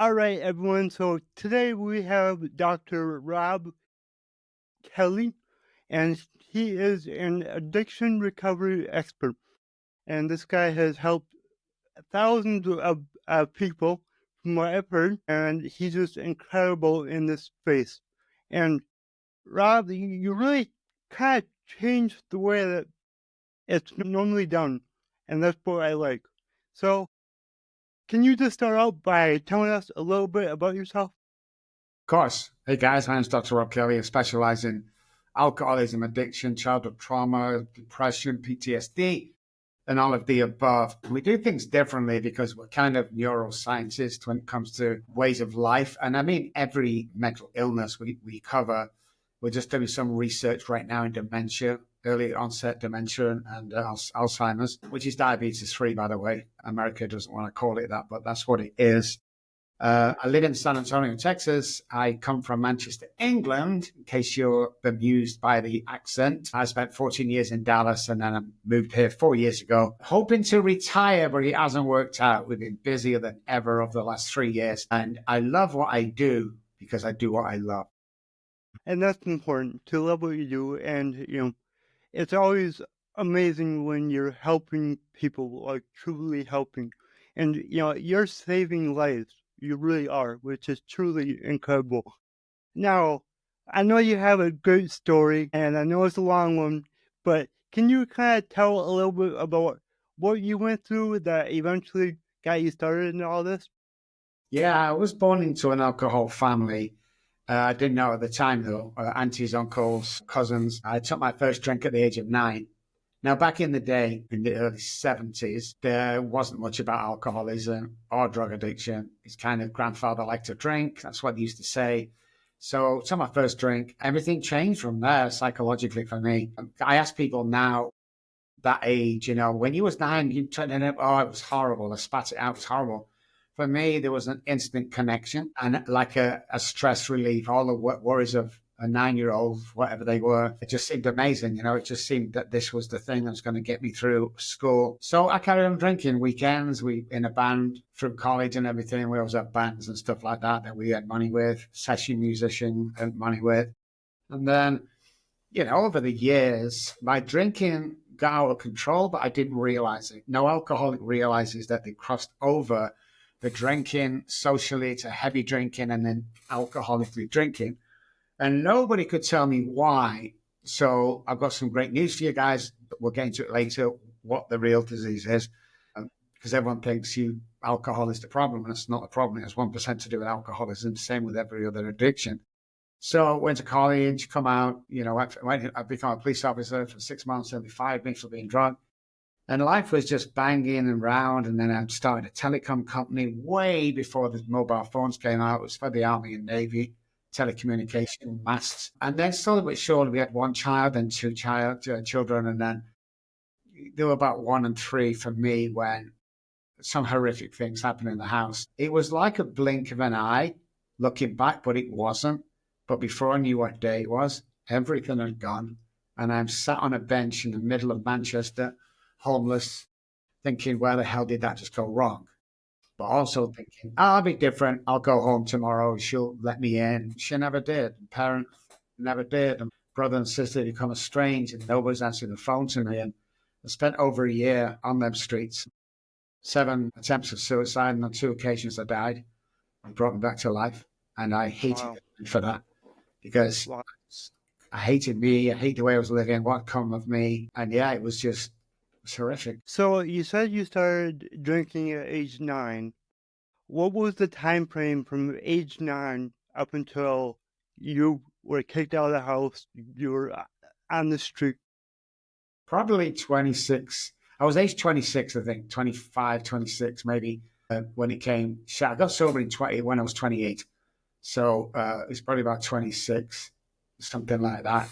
All right, everyone. So today we have Dr. Robb Kelly, and he is an addiction recovery expert. And this guy has helped thousands of people, from what I've heard, and he's just incredible in this space. And Rob, you really kind of changed the way that it's normally done, and that's what I like. So, can you just start out by telling us a little bit about yourself? Of course. Hey guys, my name's Dr. Robb Kelly. I specialize in alcoholism, addiction, childhood trauma, depression, PTSD, and all of the above. We do things differently because we're kind of neuroscientists when it comes to ways of life. And I mean, every mental illness we cover. We're just doing some research right now in dementia, early onset dementia and Alzheimer's, which is diabetes free, by the way. America doesn't want to call it that, but that's what it is. I live in San Antonio, Texas. I come from Manchester, England, in case you're bemused by the accent. I spent 14 years in Dallas and then I moved here 4 years ago, hoping to retire, but it hasn't worked out. We've been busier than ever over the last 3 years. And I love what I do because I do what I love. And that's important to love what you do. And, it's always amazing when you're helping people, like truly helping. And, you're saving lives. You really are, which is truly incredible. Now, I know you have a great story, and I know it's a long one, but can you kind of tell a little bit about what you went through that eventually got you started in all this? Yeah, I was born into an alcohol family. I didn't know at the time, though. Aunties, uncles, cousins. I took my first drink at the age of 9. Now, back in the day, in the early 70s, there wasn't much about alcoholism or drug addiction. His kind of grandfather liked to drink. That's what he used to say. So, to my first drink, everything changed from there psychologically for me. I ask people now that age, when you was 9, you turned it up, oh, it was horrible. I spat it out, it was horrible. For me, there was an instant connection and like a stress relief, all the worries of a 9-year-old, whatever they were. It just seemed amazing. It just seemed that this was the thing that was going to get me through school. So I carried on drinking weekends. We in a band through college and everything. We always have bands and stuff like that we had money with, session musician and money with. And then, over the years, my drinking got out of control, but I didn't realize it. No alcoholic realizes that they crossed over the drinking socially to heavy drinking and then alcoholically drinking. And nobody could tell me why. So I've got some great news for you guys. We'll get into it later, what the real disease is. Because everyone thinks alcohol is the problem, and it's not a problem. It has 1% to do with alcoholism, same with every other addiction. So went to college, come out, I became a police officer for 6 months, and they fired me for being drunk. And life was just banging and round. And then I started a telecom company way before the mobile phones came out. It was for the Army and Navy, telecommunication, masts. And then slowly but surely, we had one child and two children. And then there were about 1 and 3 for me when some horrific things happened in the house. It was like a blink of an eye looking back, but it wasn't. But before I knew what day it was, everything had gone. And I'm sat on a bench in the middle of Manchester, homeless, thinking, where the hell did that just go wrong? But also thinking, I'll be different. I'll go home tomorrow. She'll let me in. She never did. Parents never did. And brother and sister become estranged and nobody's answering the phone to me. And I spent over a year on them streets, 7 attempts of suicide, and on 2 occasions I died. I brought me back to life. And I hated Wow. it for that because Wow. I hated me. I hate the way I was living, what come of me. And yeah, it was horrific. So you said you started drinking at age 9. What was the time frame from age 9 up until you were kicked out of the house, you were on the street? Probably 26. I was age 26, I think, 25, 26 maybe, when it came. I got sober when I was 28. So it's probably about 26, something like that.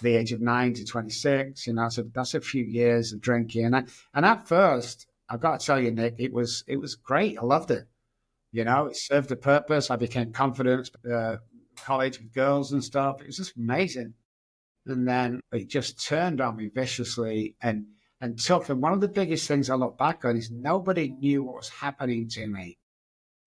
The age of 9 to 26, so that's a few years of drinking. And at first, I've got to tell you, Nick, it was great. I loved it. It served a purpose. I became confident, college with girls and stuff. It was just amazing. And then it just turned on me viciously and took. And one of the biggest things I look back on is nobody knew what was happening to me.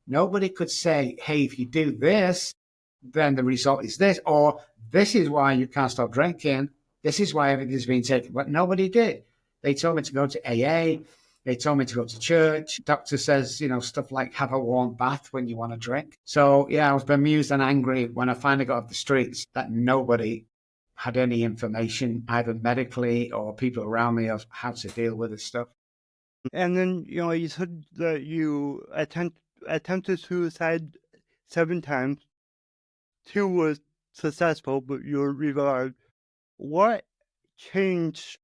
Nobody could say, hey, if you do this, then the result is this, or this is why you can't stop drinking. This is why everything's been taken. But nobody did. They told me to go to AA. They told me to go to church. Doctor says, stuff like have a warm bath when you want to drink. So, yeah, I was bemused and angry when I finally got off the streets that nobody had any information, either medically or people around me, of how to deal with this stuff. And then, you said that you attempted suicide 7 times. 2 was successful, but you were revived. What changed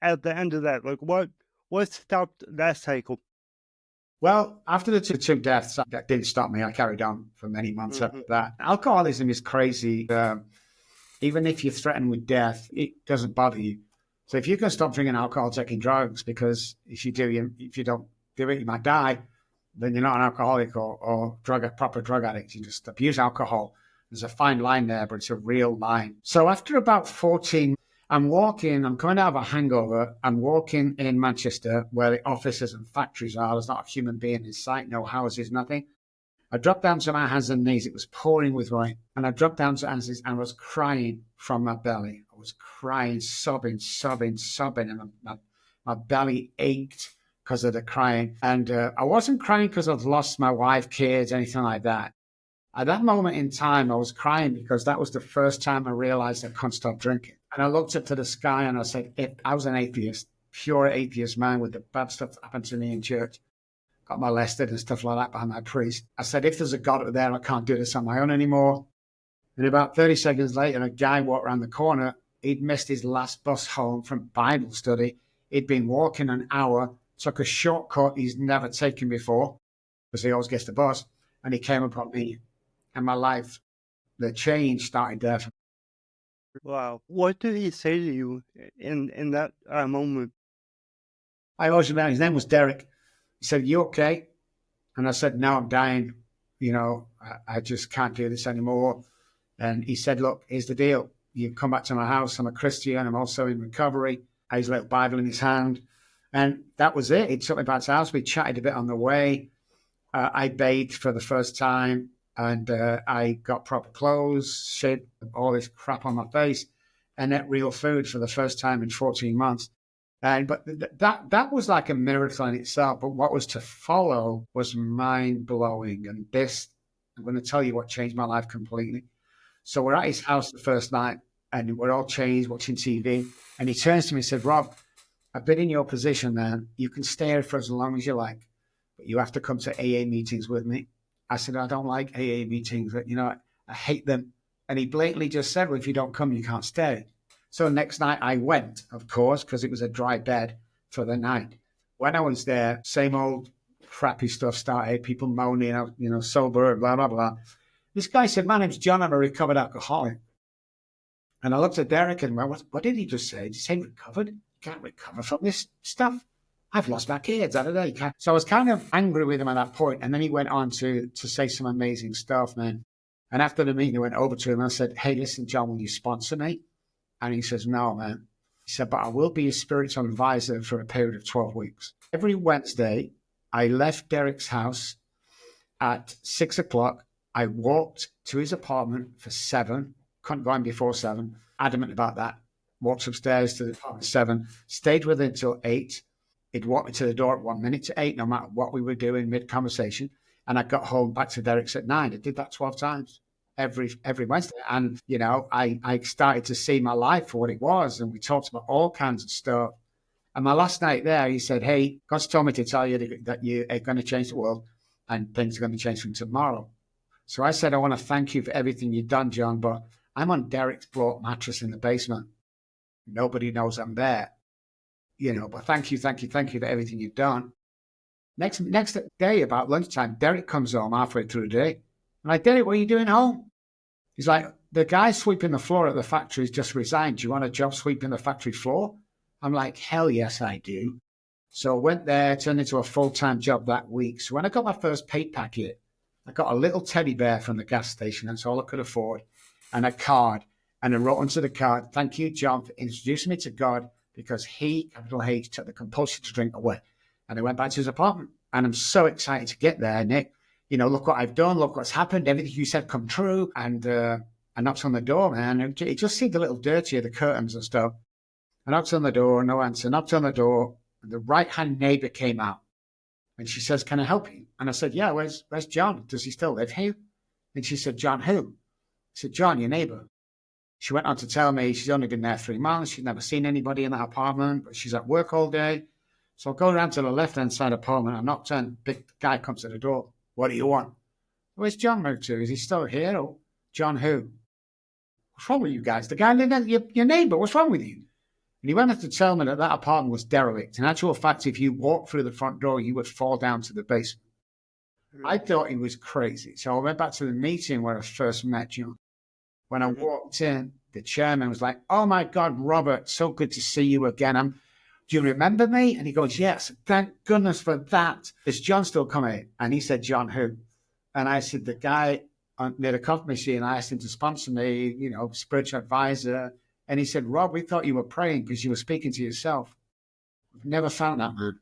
at the end of that? Like, what stopped that cycle? Well, after the two deaths, that didn't stop me. I carried on for many months after that. Alcoholism is crazy. Even if you're threatened with death, it doesn't bother you. So if you can stop drinking alcohol, taking drugs, because if you don't do it, you might die, then you're not an alcoholic or a proper drug addict. You just abuse alcohol. There's a fine line there, but it's a real line. So after about 14, I'm coming out of a hangover. I'm walking in Manchester where the offices and factories are. There's not a human being in sight, no houses, nothing. I dropped down to my hands and knees. It was pouring with rain. And I dropped down to my hands and knees and was crying from my belly. I was crying, sobbing. And my belly ached because of the crying. And I wasn't crying because I'd lost my wife, kids, anything like that. At that moment in time, I was crying because that was the first time I realized I couldn't stop drinking. And I looked up to the sky and I said, if I was an atheist, pure atheist man with the bad stuff that happened to me in church, got molested and stuff like that by my priest. I said, if there's a God out there, I can't do this on my own anymore. And about 30 seconds later, a guy walked around the corner. He'd missed his last bus home from Bible study. He'd been walking an hour, took a shortcut he's never taken before, because he always gets the bus. And he came upon me, and my life, the change started there. Wow. What did he say to you in that moment? I always remember his name was Derek. He said, "You okay?" And I said, "No, I'm dying. I just can't do this anymore." And he said, "Look, here's the deal. You come back to my house. I'm a Christian. I'm also in recovery." I had his little Bible in his hand. And that was it. He took me back to the house. We chatted a bit on the way. I bathed for the first time, and I got proper clothes, shaved all this crap on my face, and ate real food for the first time in 14 months. But that was like a miracle in itself. But what was to follow was mind blowing. And this, I'm going to tell you what changed my life completely. So we're at his house the first night, and we're all changed, watching TV. And he turns to me and said, "Rob, I've been in your position, man. You can stay here for as long as you like, but you have to come to AA meetings with me." I said, "I don't like AA meetings. I hate them." And he blatantly just said, "Well, if you don't come, you can't stay." So next night I went, of course, because it was a dry bed for the night. When I was there, same old crappy stuff started, people moaning, sober, blah, blah, blah. This guy said, "My name's John. I'm a recovered alcoholic." And I looked at Derek and went, what did he just say? Did he say recovered? You can't recover from this stuff. I've lost my kids. So I was kind of angry with him at that point. And then he went on to say some amazing stuff, man. And after the meeting, I went over to him and I said, "Hey, listen, John, will you sponsor me?" And he says, "No, man." He said, "But I will be your spiritual advisor for a period of 12 weeks. Every Wednesday, I left Derek's house at 6 o'clock. I walked to his apartment for 7. Couldn't go in before 7. Adamant about that. Walked upstairs to the apartment at 7. Stayed with him until 8. He'd walk me to the door at 1 minute to 8, no matter what we were doing mid-conversation. And I got home back to Derek's at 9. I did that 12 times. Every Wednesday. And, I started to see my life for what it was. And we talked about all kinds of stuff. And my last night there, he said, "Hey, God's told me to tell you that you are going to change the world and things are going to change from tomorrow." So I said, "I want to thank you for everything you've done, John, but I'm on Derek's block mattress in the basement. Nobody knows I'm there. But thank you for everything you've done." Next day, about lunchtime, Derek comes home halfway through the day. I'm like, "Derek, what are you doing home?" He's like, "The guy sweeping the floor at the factory's just resigned. Do you want a job sweeping the factory floor?" I'm like, "Hell yes, I do." So I went there, turned into a full-time job that week. So when I got my first pay packet, I got a little teddy bear from the gas station. That's all I could afford. And a card. And I wrote onto the card, "Thank you, John, for introducing me to God, because he, capital H, took the compulsion to drink away." And I went back to his apartment. And I'm so excited to get there, Nick, look what I've done, look what's happened, everything you said come true. And I knocked on the door, man. It just seemed a little dirty, the curtains and stuff. I knocked on the door, no answer. Knocked on the door, and the right-hand neighbor came out. And she says, can I help you? And I said, yeah, where's John? Does he still live here? And she said, John who? I said, John, your neighbor. She went on to tell me she's only been there 3 months. She's never seen anybody in that apartment, but she's at work all day. So I go around to the left-hand side apartment. I knocked on, big guy comes to the door. What do you want? Where's John moved to? Is he still here? Or John who? What's wrong with you guys? The guy lived at your neighbor. What's wrong with you? And he went on to tell me that apartment was derelict. In actual fact, if you walked through the front door, you would fall down to the basement. I thought he was crazy. So I went back to the meeting where I first met John. When I walked in, the chairman was like, oh my God, Robert, so good to see you again. Do you remember me? And he goes, yes, thank goodness for that. Is John still coming? And he said, John who? And I said, the guy near the coffee machine. I asked him to sponsor me, spiritual advisor. And he said, Rob, we thought you were praying because you were speaking to yourself. We've never found that man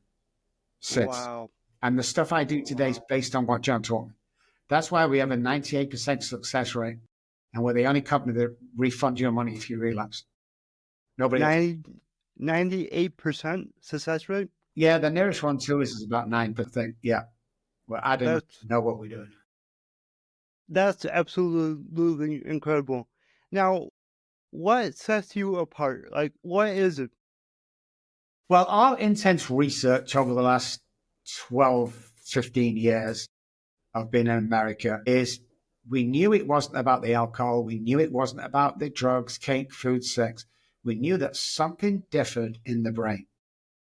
since. Wow. And the stuff I do today is based on what John taught me. That's why we have a 98% success rate. And we're the only company that refund your money if you relapse. Nobody else. 98% success rate? Yeah, the nearest one to us is about 9%. Yeah. Well, I don't know what we're doing. That's absolutely incredible. Now, what sets you apart? Like, what is it? Well, our intense research over the last 12, 15 years I've been in America is we knew it wasn't about the alcohol. We knew it wasn't about the drugs, cake, food, sex. We knew that something differed in the brain.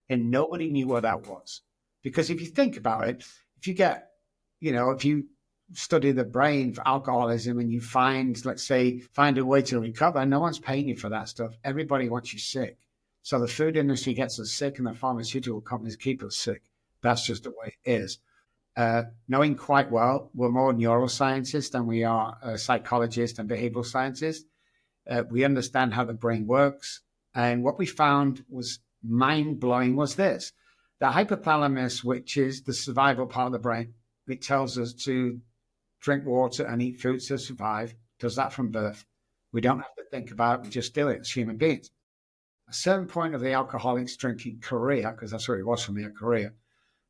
And nobody knew what that was. Because if you think about it, if you study the brain for alcoholism and you find a way to recover, no one's paying you for that stuff. Everybody wants you sick. So the food industry gets us sick and the pharmaceutical companies keep us sick. That's just the way it is. Knowing quite well, we're more neuroscientists than we are psychologists and behavioral scientists. We understand how the brain works. And what we found was mind-blowing was this. The hypothalamus, which is the survival part of the brain, it tells us to drink water and eat food to survive, does that from birth. We don't have to think about it, we just do it as human beings. A certain point of the alcoholic's drinking career, because that's what it was for me, a career,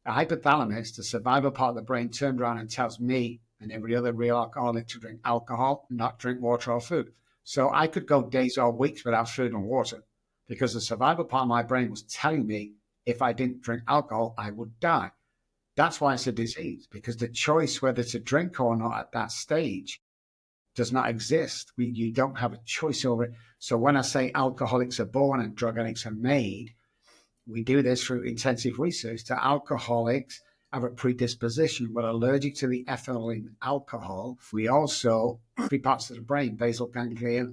the hypothalamus, the survival part of the brain, turned around and tells me and every other real alcoholic to drink alcohol, not drink water or food. So I could go days or weeks without food and water because the survival part of my brain was telling me if I didn't drink alcohol, I would die. That's why it's a disease, because the choice whether to drink or not at that stage does not exist. You don't have a choice over it. So when I say alcoholics are born and drug addicts are made, we do this through intensive research that alcoholics have a predisposition. We're allergic to the ethanol in alcohol. We also, 3 parts of the brain, basal ganglia,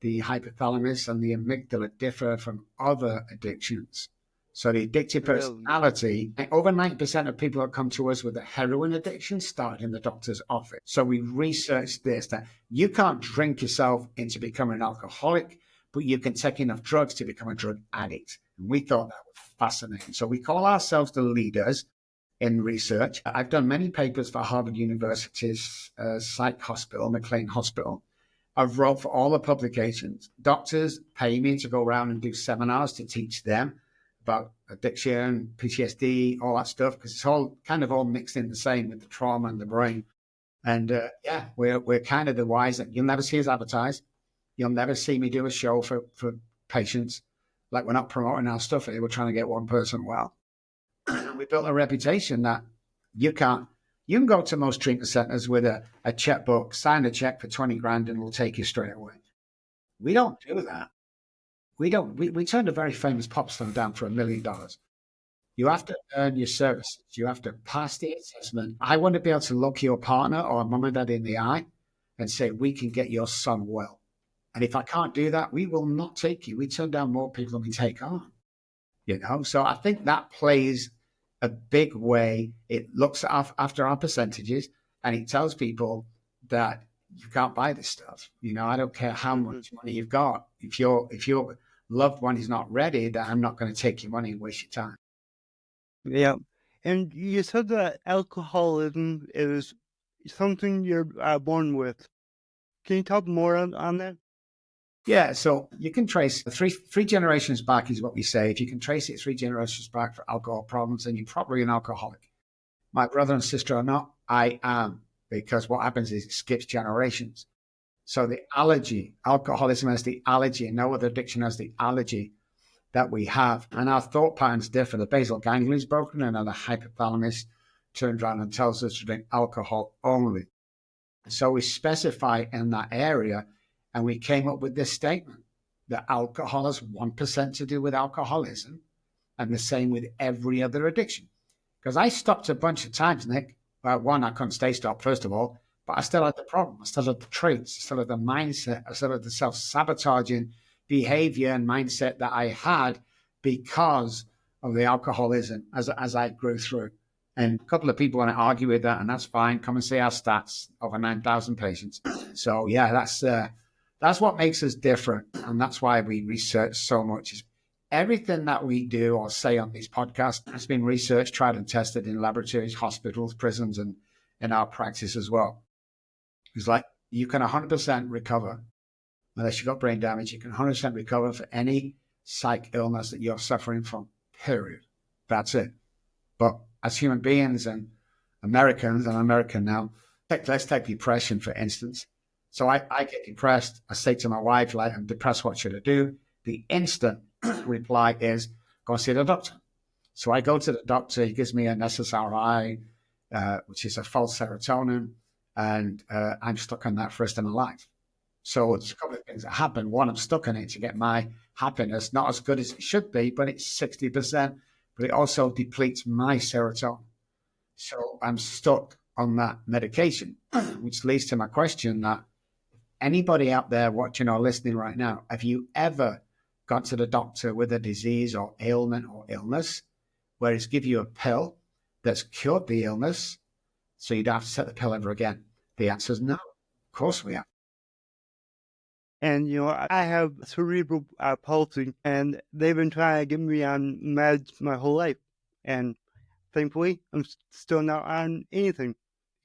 the hypothalamus, and the amygdala differ from other addictions. So the addictive personality, over 90% of people that come to us with a heroin addiction started in the doctor's office. So we researched this, that you can't drink yourself into becoming an alcoholic, but you can take enough drugs to become a drug addict. And we thought that was fascinating. So we call ourselves the leaders in research. I've done many papers for Harvard University's psych hospital, McLean Hospital. I've wrote for all the publications. Doctors pay me to go around and do seminars to teach them about addiction, PTSD, all that stuff, because it's all kind of all mixed in the same with the trauma and the brain. And we're kind of the wise that you'll never see us advertised. You'll never see me do a show for patients. Like, we're not promoting our stuff here. We're trying to get one person well. We built a reputation that you can go to most treatment centers with a checkbook, sign a check for 20 grand and we'll take you straight away. We don't do that. We turned a very famous pop star down for $1 million. You have to earn your services. You have to pass the assessment. I want to be able to look your partner or mom and dad in the eye and say, we can get your son well. And if I can't do that, we will not take you. We turn down more people than we take on. So I think that plays a big way. It looks after our percentages and it tells people that you can't buy this stuff. I don't care how much money you've got. If your loved one is not ready, then I'm not going to take your money and waste your time. Yeah. And you said that alcoholism is something you're born with. Can you talk more on that? Yeah, so you can trace three generations back is what we say. If you can trace it 3 generations back for alcohol problems, then you're probably an alcoholic. My brother and sister are not. I am, because what happens is it skips generations. So the allergy, alcoholism has the allergy, and no other addiction has the allergy that we have. And our thought patterns differ. The basal ganglia is broken, and then the hypothalamus turns around and tells us to drink alcohol only. So we specify in that area, and we came up with this statement that alcohol has 1% to do with alcoholism, and the same with every other addiction. Because I stopped a bunch of times, Nick. Well, one, I couldn't stay stopped, first of all, but I still had the problem. I still had the traits, I still had the mindset, I still had the self-sabotaging behavior and mindset that I had because of the alcoholism as I grew through. And a couple of people want to argue with that, and that's fine. Come and see our stats, over 9,000 patients. So yeah, that's what makes us different, and that's why we research so much. Is everything that we do or say on these podcasts has been researched, tried, and tested in laboratories, hospitals, prisons, and in our practice as well. It's like you can 100% recover unless you've got brain damage. You can 100% recover for any psych illness that you're suffering from. Period. That's it. But as human beings and Americans, and I'm American now, let's take depression, for instance. So I get depressed. I say to my wife, like, I'm depressed, what should I do? The instant reply is, go and see the doctor. So I go to the doctor. He gives me an SSRI, which is a false serotonin, and I'm stuck on that for the rest of my life. So there's a couple of things that happen. One, I'm stuck on it to get my happiness, not as good as it should be, but it's 60%. But it also depletes my serotonin. So I'm stuck on that medication, which leads to my question that anybody out there watching or listening right now, have you ever got to the doctor with a disease or ailment or illness where it's give you a pill that's cured the illness so you don't have to take the pill ever again? The answer is no. Of course we have. And, I have cerebral palsy, and they've been trying to get me on meds my whole life. And thankfully, I'm still not on anything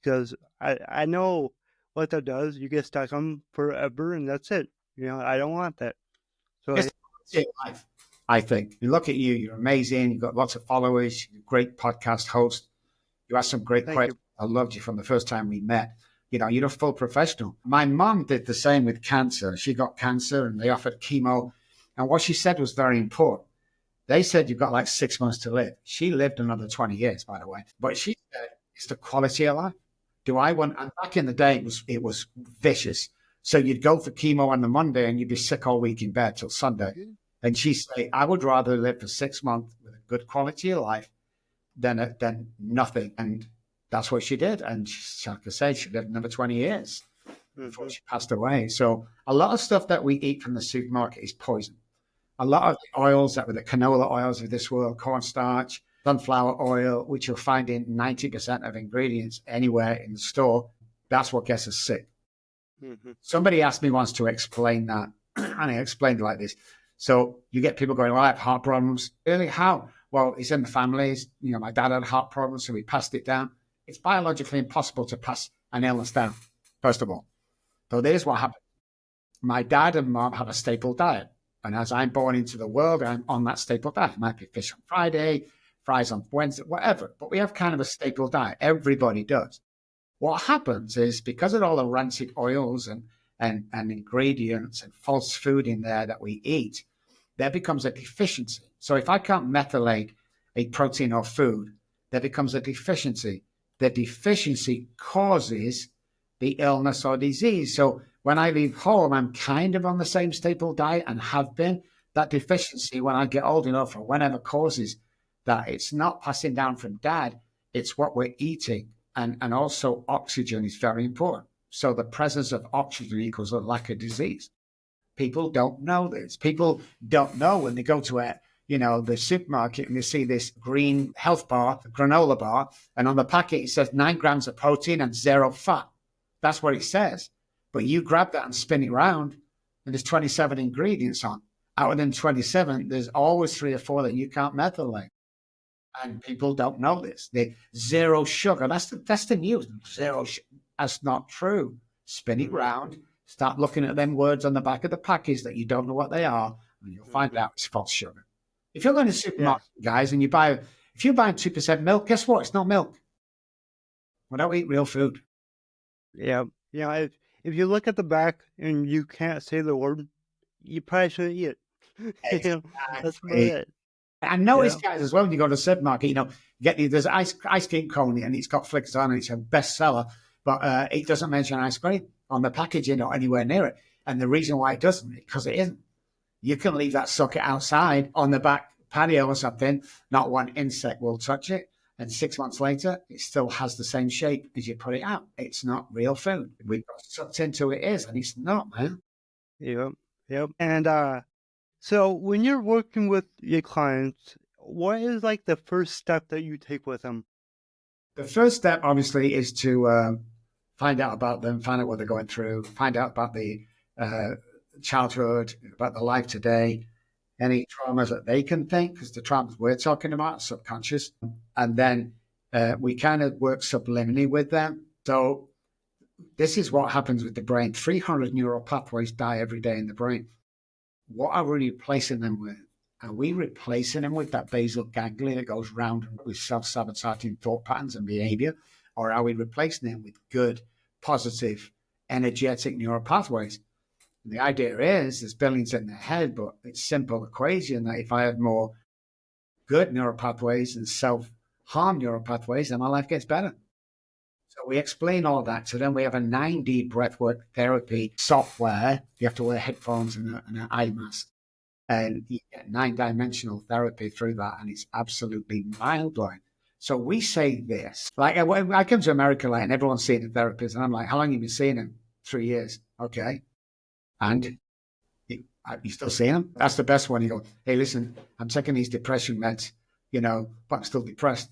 because I know what that does. You get stuck on forever, and that's it. I don't want that. So It's life, I think. You look at you, you're amazing. You've got lots of followers, you're a great podcast host. You asked some great questions. I loved you from the first time we met. You're a full professional. My mom did the same with cancer. She got cancer and they offered chemo. And what she said was very important. They said, you've got like 6 months to live. She lived another 20 years, by the way. But she said, it's the quality of life. And back in the day, it was vicious. So you'd go for chemo on the Monday and you'd be sick all week in bed till Sunday. And she said, I would rather live for 6 months with a good quality of life than nothing. And that's what she did. And like I said, she lived another 20 years before she passed away. So a lot of stuff that we eat from the supermarket is poison. A lot of the oils the canola oils of this world, cornstarch, sunflower oil, which you'll find in 90% of ingredients anywhere in the store, that's what gets us sick. Mm-hmm. Somebody asked me once to explain that, and I explained it like this. So you get people going, well, I have heart problems. Really? How? Well, it's in the families. My dad had heart problems, so we passed it down. It's biologically impossible to pass an illness down, first of all. So there's what happened. My dad and mom have a staple diet. And as I'm born into the world, I'm on that staple diet. It might be fish on Friday, fries on Wednesday, whatever. But we have kind of a staple diet. Everybody does. What happens is because of all the rancid oils and ingredients and false food in there that we eat, there becomes a deficiency. So if I can't methylate a protein or food, there becomes a deficiency. The deficiency causes the illness or disease. So when I leave home, I'm kind of on the same staple diet and have been. That deficiency, when I get old enough or whenever causes that, it's not passing down from dad, it's what we're eating. And also oxygen is very important. So the presence of oxygen equals a lack of disease. People don't know this. People don't know when they go to the supermarket and they see this green health bar, the granola bar, and on the packet it says 9 grams of protein and 0 fat. That's what it says. But you grab that and spin it around, and there's 27 ingredients on. Out of them 27, there's always 3 or 4 that you can't methylate. And people don't know this. They 0 sugar. That's the news. 0 sugar. That's not true. Spin it round, start looking at them words on the back of the package that you don't know what they are, and you'll find out it's false sugar. If you're going to the Yeah. supermarket, guys, and if you're buying 2% milk, guess what? It's not milk. We don't eat real food. Yeah. If you look at the back and you can't say the word, you probably shouldn't eat it. That's about Exactly. it. And notice, Yeah. guys, as well, when you go to the supermarket, there's ice cream cone and it's got flickers on and it's a bestseller, but it doesn't mention ice cream on the packaging or anywhere near it. And the reason why it doesn't, because it isn't. You can leave that sucker outside on the back patio or something, not one insect will touch it. And 6 months later, it still has the same shape as you put it out. It's not real food. We've got sucked into it is, and it's not, man. Yep. Yep. And so when you're working with your clients, what is like the first step that you take with them? The first step, obviously, is to find out about them, find out what they're going through, find out about the childhood, about the life today, any traumas that they can think, because the traumas we're talking about are subconscious. And then we kind of work subliminally with them. So this is what happens with the brain. 300 neural pathways die every day in the brain. What are we replacing them with? Are we replacing them with that basal ganglia that goes round with self-sabotaging thought patterns and behavior? Or are we replacing them with good, positive, energetic neural pathways? And the idea is there's billions in the head, but it's simple equation that if I have more good neural pathways and self-harm neural pathways, then my life gets better. So we explain all that. So then we have a 9D breathwork therapy software. You have to wear headphones and an eye mask. And you get 9-dimensional therapy through that. And it's absolutely mind-blowing. So we say this. Like I come to America and everyone's seeing a therapist. And I'm like, how long have you been seeing him? 3 years. Okay. And you still seeing him? That's the best one. You go, hey, listen, I'm taking these depression meds, but I'm still depressed.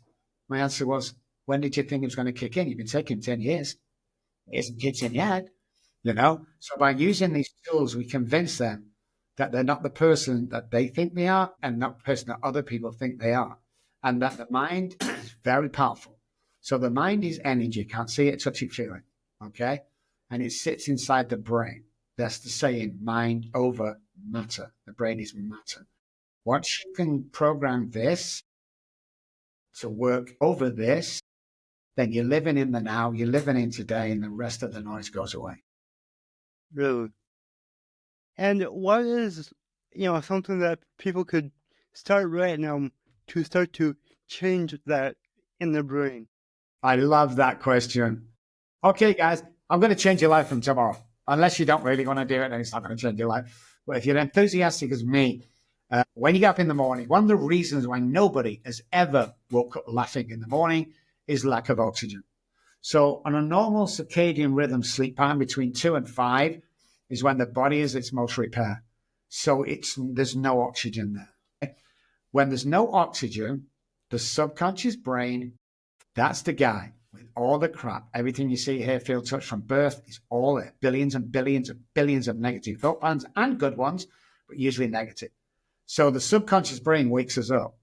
My answer was, when did you think it was going to kick in? You've been taking 10 years. It hasn't kicked in yet, So by using these tools, we convince them that they're not the person that they think they are and not the person that other people think they are. And that the mind is very powerful. So the mind is energy. Can't see it, touch it, feel it. Okay? And it sits inside the brain. That's the saying, mind over matter. The brain is matter. Once you can program this to work over this, then you're living in the now, you're living in today, and the rest of the noise goes away. Really? And what is, something that people could start right now to start to change that in their brain? I love that question. Okay, guys, I'm going to change your life from tomorrow. Unless you don't really want to do it, then it's not going to change your life. But if you're enthusiastic as me, when you get up in the morning, one of the reasons why nobody has ever woke up laughing in the morning is lack of oxygen. So on a normal circadian rhythm sleep pattern between 2 and 5 is when the body is its most repair. So there's no oxygen there. When there's no oxygen, the subconscious brain, that's the guy with all the crap. Everything you see, hear, feel, touch from birth is all there. Billions and billions and billions of negative thought patterns and good ones, but usually negative. So the subconscious brain wakes us up.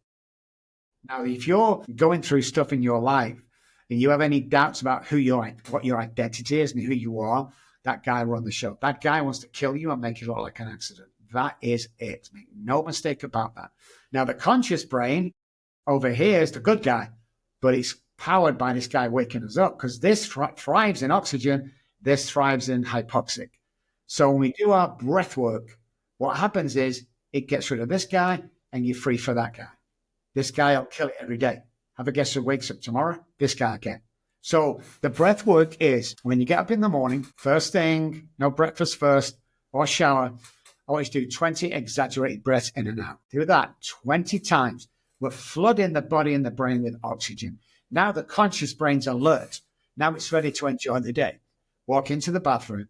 Now, if you're going through stuff in your life and you have any doubts about what your identity is and who you are, that guy run the show. That guy wants to kill you and make it look like an accident. That is it. Make no mistake about that. Now, the conscious brain over here is the good guy, but it's powered by this guy waking us up because this thrives in oxygen. This thrives in hypoxic. So when we do our breath work, what happens is it gets rid of this guy and you're free for that guy. This guy will kill it every day. Have a guess who wakes up tomorrow? This guy again. So the breath work is when you get up in the morning, first thing, no breakfast first or shower, always do 20 exaggerated breaths in and out. Do that 20 times. We're flooding the body and the brain with oxygen. Now the conscious brain's alert. Now it's ready to enjoy the day. Walk into the bathroom.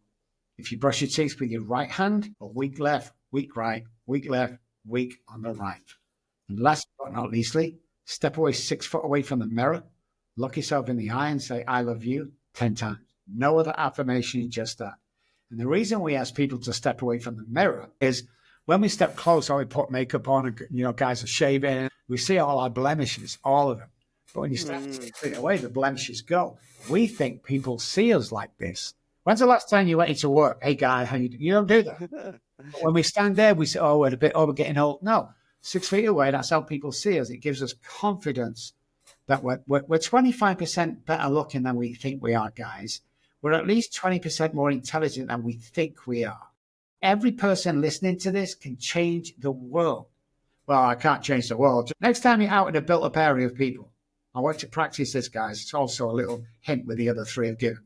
If you brush your teeth with your right hand, a weak left, weak right, weak left, weak on the right. And last but not leastly, step away 6 foot away from the mirror, look yourself in the eye and say, I love you 10 times. No other affirmation, just that. And the reason we ask people to step away from the mirror is when we step close or we put makeup on and, guys are shaving, we see all our blemishes, all of them. But when you start to Mm. strip it away, the blemishes go. We think people see us like this. When's the last time you went into work? Hey, guy, how you do? You don't do that. But when we stand there, we say, oh, we're getting old. No, 6 feet away, that's how people see us. It gives us confidence that we're 25% better looking than we think we are, guys. We're at least 20% more intelligent than we think we are. Every person listening to this can change the world. Well, I can't change the world. Next time you're out in a built-up area of people, I want you to practice this, guys. It's also a little hint with the other three I've given.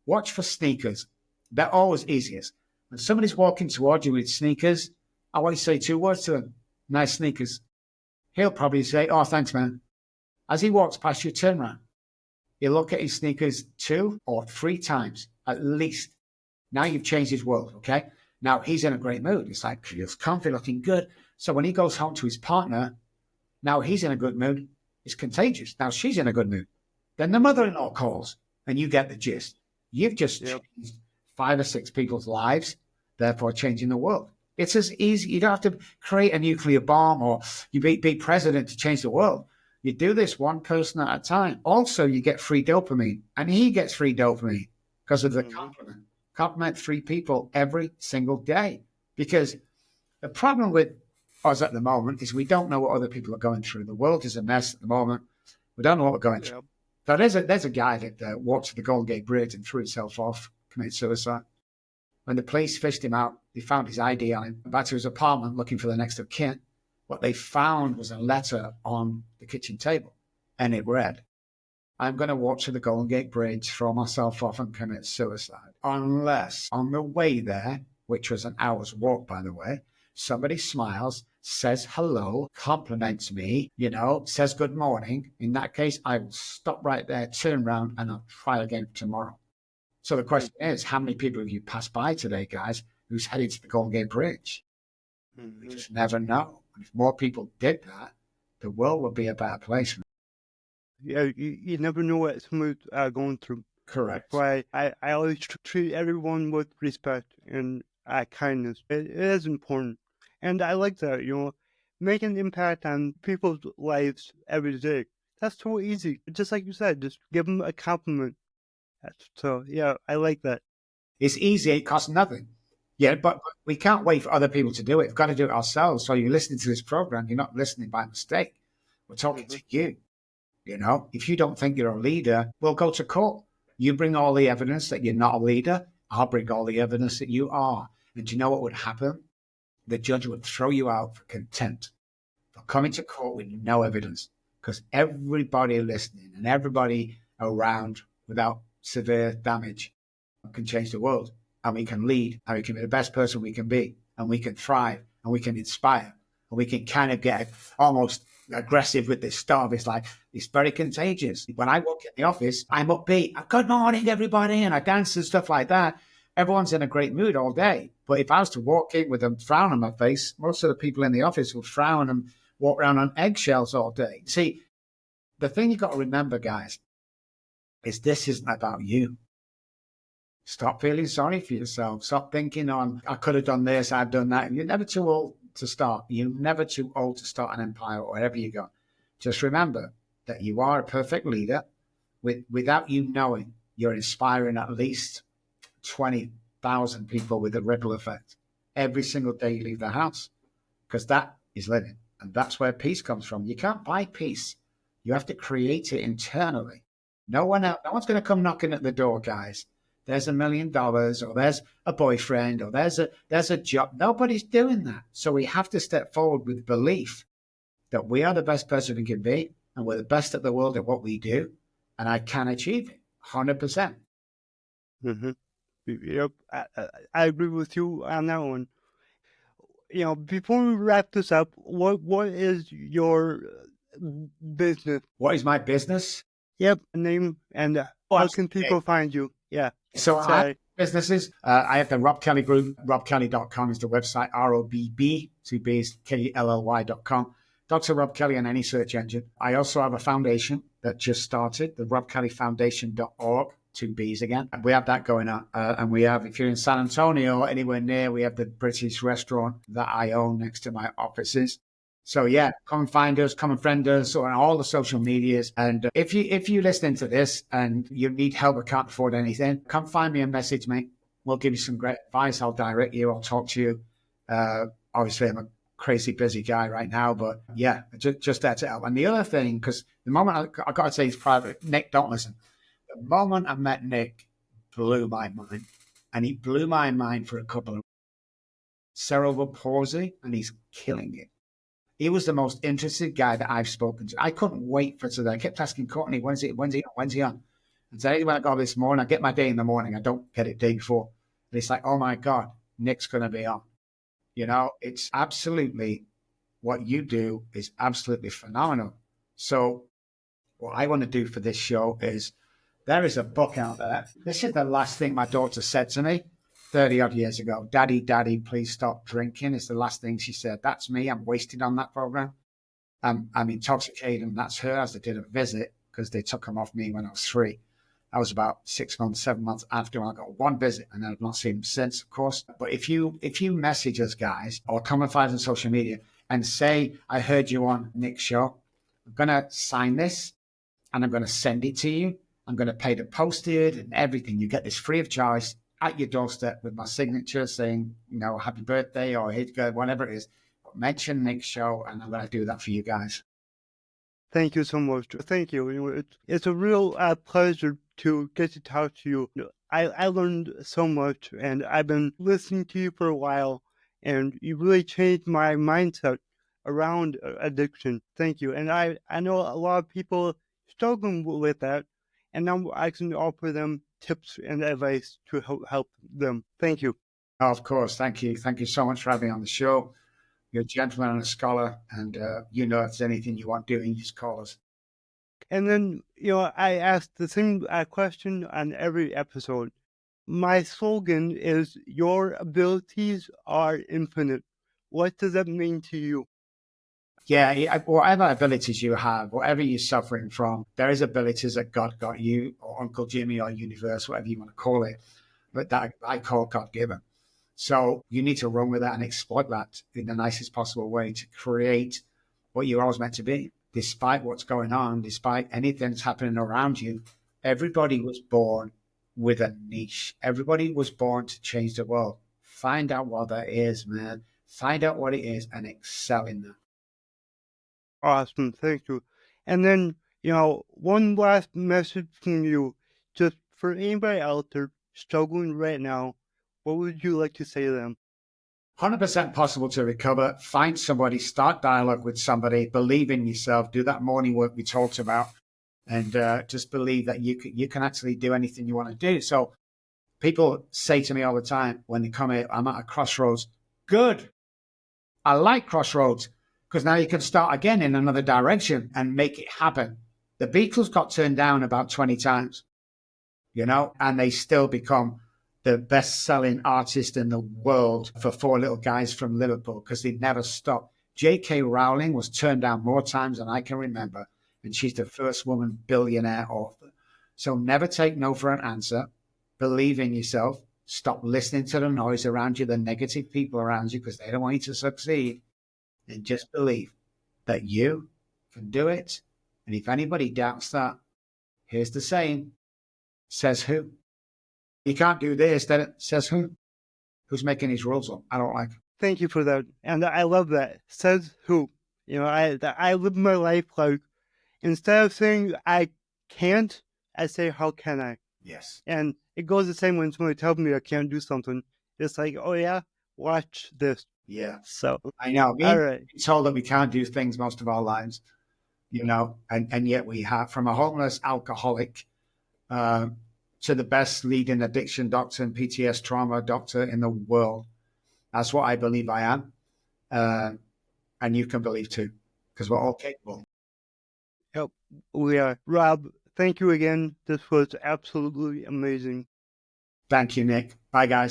Watch for sneakers. They're always easiest. When somebody's walking towards you with sneakers, I want you to say 2 words to him. Nice sneakers. He'll probably say, oh, thanks, man. As he walks past you, turn around. You look at his sneakers 2 or 3 times, at least. Now you've changed his world, okay? Now he's in a great mood. It's like, he feels comfy, looking good. So when he goes home to his partner, now he's in a good mood. It's contagious. Now she's in a good mood. Then the mother-in-law calls, and you get the gist. You've just changed 5 or 6 people's lives, therefore changing the world. It's as easy. You don't have to create a nuclear bomb or you be president to change the world. You do this one person at a time. Also, you get free dopamine, and he gets free dopamine because of the compliment. Compliment 3 people every single day. Because the problem with us at the moment is we don't know what other people are going through. The world is a mess at the moment. We don't know what we're going through. So there's a guy that walked to the Golden Gate Bridge and threw himself off, committed suicide. When the police fished him out, they found his ID on him. Back to his apartment looking for the next of kin. What they found was a letter on the kitchen table, and it read, I'm going to walk to the Golden Gate Bridge, throw myself off and commit suicide. Unless on the way there, which was an hour's walk, by the way, somebody smiles, says hello, compliments me, says good morning. In that case, I will stop right there, turn around, and I'll try again tomorrow. So the question is, how many people have you passed by today, guys, who's headed to the Golden Gate Bridge? We just never know. If more people did that, the world would be a better place. Yeah, you never know what someone's going through. Correct. That's why I always treat everyone with respect and kindness. It is important. And I like that, make an impact on people's lives every day. That's so easy. Just like you said, just give them a compliment. So, yeah, I like that. It's easy. It costs nothing. Yeah, but we can't wait for other people to do it. We've got to do it ourselves. So you're listening to this program. You're not listening by mistake. We're talking to you. If you don't think you're a leader, we'll go to court. You bring all the evidence that you're not a leader. I'll bring all the evidence that you are. And do you know what would happen? The judge would throw you out for contempt for coming to court with no evidence, because everybody listening and everybody around without severe damage can change the world, and we can lead, and we can be the best person we can be, and we can thrive, and we can inspire, and we can kind of get almost aggressive with this stuff. It's like, it's very contagious. When I walk in the office, I'm upbeat. Good morning, everybody. And I dance and stuff like that. Everyone's in a great mood all day. But if I was to walk in with a frown on my face, most of the people in the office will frown and walk around on eggshells all day. See, the thing you've got to remember, guys, is this isn't about you. Stop feeling sorry for yourself. Stop thinking, I could have done this, I've done that. You're never too old to start. You're never too old to start an empire or wherever you go. Just remember that you are a perfect leader. Without you knowing, you're inspiring at least 20,000 people with a ripple effect every single day you leave the house, because that is living. And that's where peace comes from. You can't buy peace. You have to create it internally. No one's going to come knocking at the door, guys. There's $1 million, or there's a boyfriend, or there's a job. Nobody's doing that. So we have to step forward with belief that we are the best person we can be, and we're the best at the world at what we do, and I can achieve it 100%. Mm-hmm. Yep, I agree with you on that one. Before we wrap this up, what is your business? What is my business? Yep, name and how can people find you? Yeah. So I have businesses. I have the Robb Kelly Group. RobbKelly.com is the website. ROBB, 2 B's, KELLY.com. Dr. Robb Kelly on any search engine. I also have a foundation that just started, the RobbKellyFoundation.org, 2 B's again. And we have that going on. And we have, if you're in San Antonio or anywhere near, we have the British restaurant that I own next to my offices. So yeah, come and find us, come and friend us on all the social medias. And if you listening to this and you need help or can't afford anything, come find me and message me. We'll give you some great advice. I'll direct you. I'll talk to you. Uh, Obviously, I'm a crazy busy guy right now, but yeah, just there to help. And the other thing, because the moment I got to say it's private, Nick, don't listen. The moment I met Nick, blew my mind, and he blew my mind for a couple of cerebral palsy, and he's killing it. He was the most interested guy that I've spoken to. I couldn't wait for today. I kept asking Courtney, when's he on? And today when I got this morning, I get my day in the morning. I don't get it day before. And it's like, oh my God, Nick's going to be on. You know, it's absolutely what you do is absolutely phenomenal. So what I want to do for this show is there is a book out there. This is the last thing my daughter said to me 30 odd years ago. Daddy, Daddy, please stop drinking. It's the last thing she said. That's me. I'm wasted on that program. I'm intoxicated. And that's her as they did a visit because they took them off me when I was 3. I was about 6 months, 7 months after I got one visit, and I've not seen him since, of course. But if you message us guys or come and find us on social media and say, I heard you on Nick's show, I'm gonna sign this and I'm gonna send it to you. I'm gonna pay the postage and everything. You get this free of charge at your doorstep with my signature saying, you know, happy birthday or hey, whatever it is. But mention Nick's show, and I'm gonna do that for you guys. Thank you so much. Thank you. It's a real pleasure to get to talk to you. I learned so much, and I've been listening to you for a while, and you really changed my mindset around addiction. Thank you. And I know a lot of people struggling with that, and now I can offer them tips and advice to help them. Thank you. Oh, of course. Thank you. Thank you so much for having me on the show. You're a gentleman and a scholar, and you know if there's anything you want doing, just call us. And then, I asked the same question on every episode. My slogan is your abilities are infinite. What does that mean to you? Yeah, whatever abilities you have, whatever you're suffering from, there is abilities that God got you, or Uncle Jimmy, or universe, whatever you want to call it, but that I call God given. So you need to run with that and exploit that in the nicest possible way to create what you're always meant to be. Despite what's going on, despite anything that's happening around you, everybody was born with a niche. Everybody was born to change the world. Find out what that is, man. Find out what it is and excel in that. Awesome. Thank you. And then, one last message from you, just for anybody out there struggling right now, what would you like to say to them? 100% possible to recover. Find somebody, start dialogue with somebody, believe in yourself, do that morning work we talked about, and just believe that you can actually do anything you want to do. So people say to me all the time when they come here, I'm at a crossroads. Good. I like crossroads because now you can start again in another direction and make it happen. The Beatles got turned down about 20 times, and they still become the best-selling artist in the world for 4 little guys from Liverpool because they never stopped. J.K. Rowling was turned down more times than I can remember, and she's the first woman billionaire author. So never take no for an answer. Believe in yourself. Stop listening to the noise around you, the negative people around you, because they don't want you to succeed. And just believe that you can do it. And if anybody doubts that, here's the saying, says who? You can't do this, then it says who? Who's making these rules up? I don't like. Thank you for that. And I love that. Says who? I live my life like, instead of saying I can't, I say how can I? Yes. And it goes the same when somebody tells me I can't do something. It's like, oh yeah, watch this. Yeah. So I know. all right. We're told that we can't do things most of our lives, and yet we have, from a homeless alcoholic to the best leading addiction doctor and PTS trauma doctor in the world. That's what I believe I am. And you can believe too, because we're all capable. Yep, we are. Rob, thank you again. This was absolutely amazing. Thank you, Nick. Bye, guys.